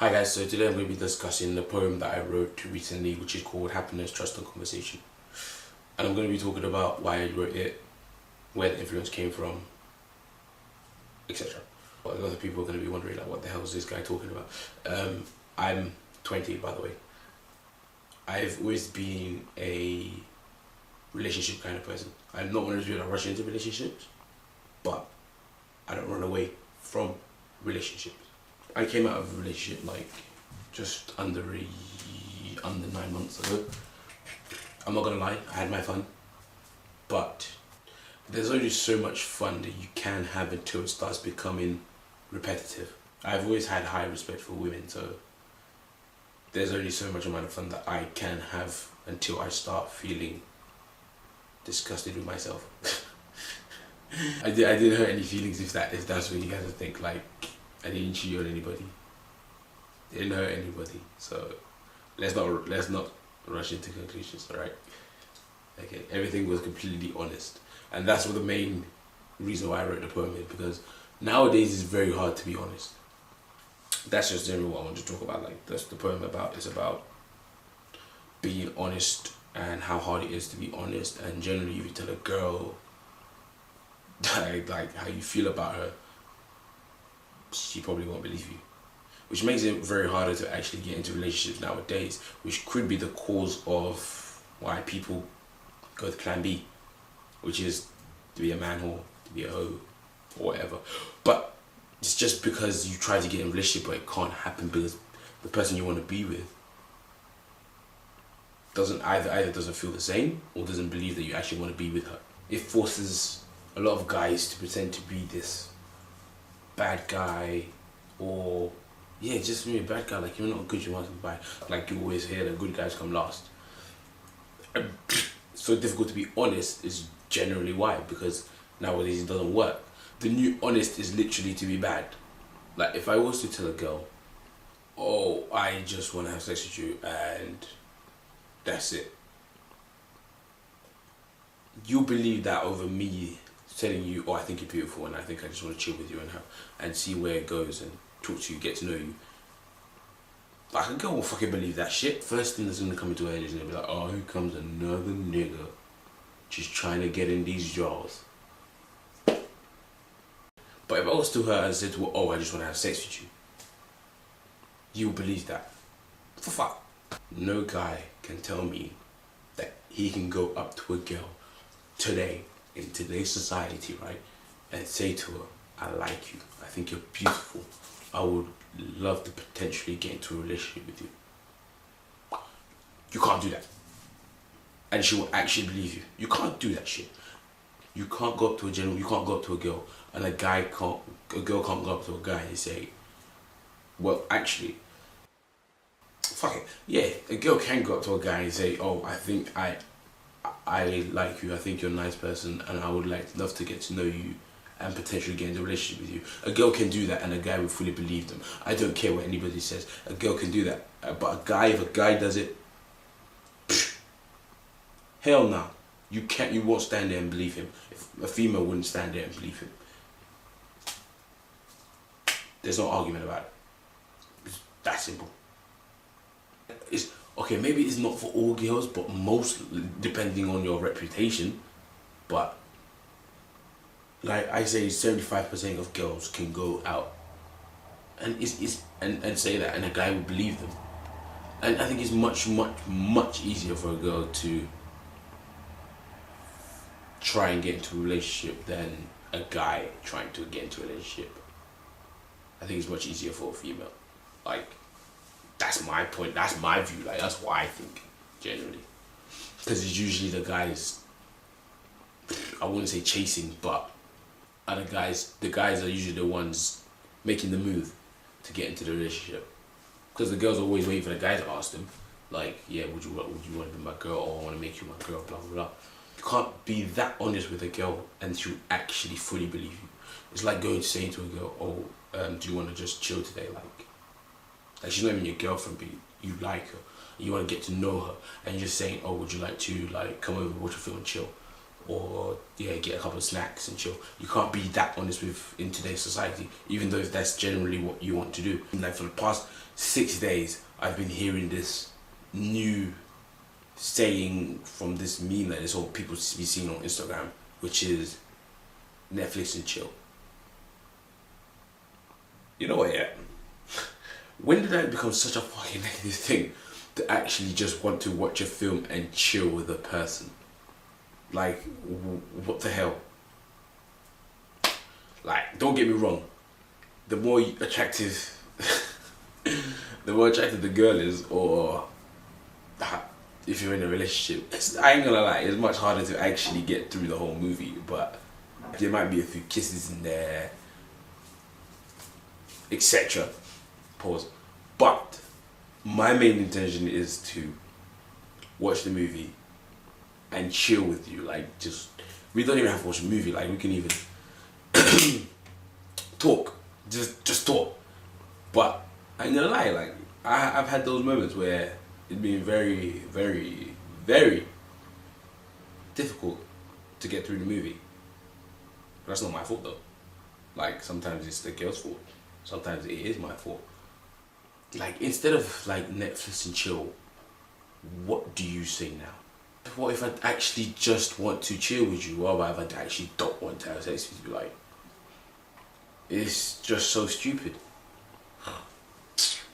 Hi guys, so today I'm going to be discussing the poem that I wrote recently, which is called Happiness, Trust and Conversation. And I'm going to be talking about why I wrote it, where the influence came from, etc. A lot of people are going to be wondering, like, what the hell is this guy talking about? I'm 20, by the way. I've always been a relationship kind of person. I'm not one of those people that rush into relationships, but I don't run away from relationships. I came out of a relationship like just under 9 months ago. I'm not gonna lie, I had my fun, but there's only so much fun that you can have until it starts becoming repetitive. I've always had high respect for women, so there's only so much amount of fun that I can have until I start feeling disgusted with myself. I didn't hurt any feelings if that's what you guys think. Like, I didn't cheat on anybody. Didn't hurt anybody. So let's not rush into conclusions, alright? Okay, everything was completely honest. And that's what the main reason why I wrote the poem is, because nowadays it's very hard to be honest. That's just generally what I want to talk about. Like, that's the poem about. It's about being honest and how hard it is to be honest. And generally, if you tell a girl like how you feel about her, she probably won't believe you, which makes it very harder to actually get into relationships nowadays, which could be the cause of why people go to plan B, which is to be a man whore, to be a hoe, or whatever. But it's just because you try to get in a relationship but it can't happen because the person you want to be with doesn't either doesn't feel the same or doesn't believe that you actually want to be with her. It forces a lot of guys to pretend to be this bad guy, or yeah, just be a bad guy. Like, you're not good, you want to buy. Like, you always hear that good guys come last. So difficult to be honest is generally why, because nowadays it doesn't work. The new honest is literally to be bad. Like, if I was to tell a girl, oh, I just want to have sex with you and that's it, you believe that over me telling you, oh, I think you're beautiful and I think I just want to chill with you and see where it goes and talk to you, get to know you. Like, a girl will fucking believe that shit. First thing that's gonna come into her head is gonna be like, oh, here comes another nigga just trying to get in these drawers. But if I was to her and said to her, oh, I just want to have sex with you, you would believe that. For fuck. No guy can tell me that he can go up to a girl today, in today's society, right, and say to her, I like you, I think you're beautiful, I would love to potentially get into a relationship with you. You can't do that. And she will actually believe you. You can't do that shit. You can't go up to you can't go up to a girl and a girl can't go up to a guy and say, well, actually, fuck it, yeah, a girl can go up to a guy and say, oh, I think I like you, I think you're a nice person and I would love to get to know you and potentially get into a relationship with you. A girl can do that and a guy will fully believe them. I don't care what anybody says. A girl can do that. But if a guy does it, hell no. You won't stand there and believe him. If a female wouldn't stand there and believe him. There's no argument about it. It's that simple. Okay, maybe it's not for all girls, but most, depending on your reputation. But like I say, 75% of girls can go out and and say that, and a guy will believe them. And I think it's much easier for a girl to try and get into a relationship than a guy trying to get into a relationship. I think it's much easier for a female. Like, that's my point, that's my view, like, that's what I think, generally. Because it's usually the guys, I wouldn't say chasing, but the guys are usually the ones making the move to get into the relationship. Because the girls are always waiting for the guy to ask them, like, yeah, would you want to be my girl, or I want to make you my girl, blah, blah, blah. You can't be that honest with a girl and she'll actually fully believe you. It's like saying to a girl, oh, do you want to just chill today, like she's not even your girlfriend, but you like her, you want to get to know her, and you're just saying, oh, would you like to, like, come over, watch a film and chill? or yeah, get a couple of snacks and chill. You can't be that honest with in today's society, even though that's generally what you want to do. Like for the past 6 days, I've been hearing this new saying from this meme that this all people be seeing on Instagram, which is Netflix and chill. You know what? Yeah. When did that become such a fucking negative thing to actually just want to watch a film and chill with a person? Like, what the hell? Like, don't get me wrong. The more attractive, the more attractive the girl is, or if you're in a relationship, I ain't gonna lie, it's much harder to actually get through the whole movie. But there might be a few kisses in there, etc. Pause. But my main intention is to watch the movie and chill with you. Like, just, we don't even have to watch a movie. Like, we can even talk. Just talk. But I ain't gonna lie, like, I've had those moments where it's been very, very, very difficult to get through the movie. But that's not my fault though. Like, sometimes it's the girl's fault. Sometimes it is my fault. Like, instead of like Netflix and chill, what do you say now? What if I actually just want to chill with you, or if I actually don't want to have sex with you? Like, it's just so stupid.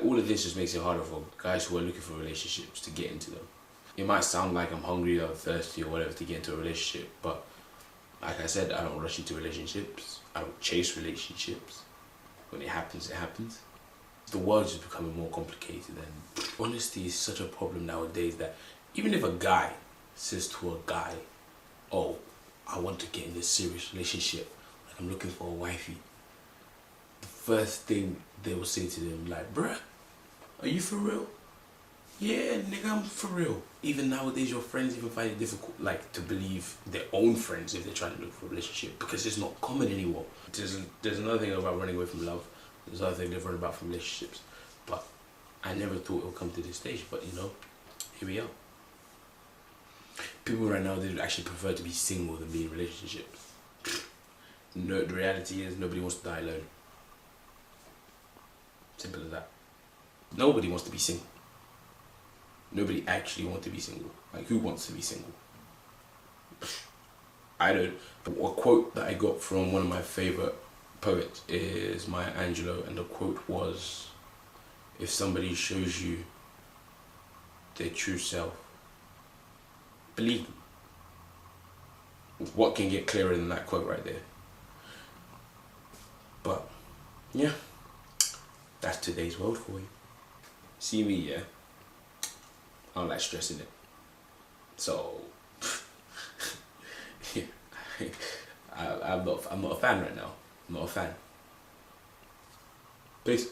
All of this just makes it harder for guys who are looking for relationships to get into them. It might sound like I'm hungry or thirsty or whatever to get into a relationship, but like I said, I don't rush into relationships. I don't chase relationships. When it happens, it happens. The world is becoming more complicated, and honesty is such a problem nowadays that even if a guy says to a guy, oh, I want to get in this serious relationship, like I'm looking for a wifey, the first thing they will say to them, like, bruh, are you for real? Yeah, nigga, I'm for real. Even nowadays, your friends even find it difficult, like, to believe their own friends if they're trying to look for a relationship, because it's not common anymore. There's another thing about running away from love. There's other things different about from relationships. But I never thought it would come to this stage, but you know, here we are. People right now, they would actually prefer to be single than be in relationships. No, the reality is nobody wants to die alone. Simple as that. Nobody wants to be single. Nobody actually wants to be single. Like, who wants to be single? I don't. But a quote that I got from one of my favourite poets is Maya Angelou, and the quote was, if somebody shows you their true self, believe them. What can get clearer than that quote right there? But yeah, that's today's world for you. See me, yeah, I don't like stressing it, so yeah. I'm not a fan right now. I'm not a fan. Peace.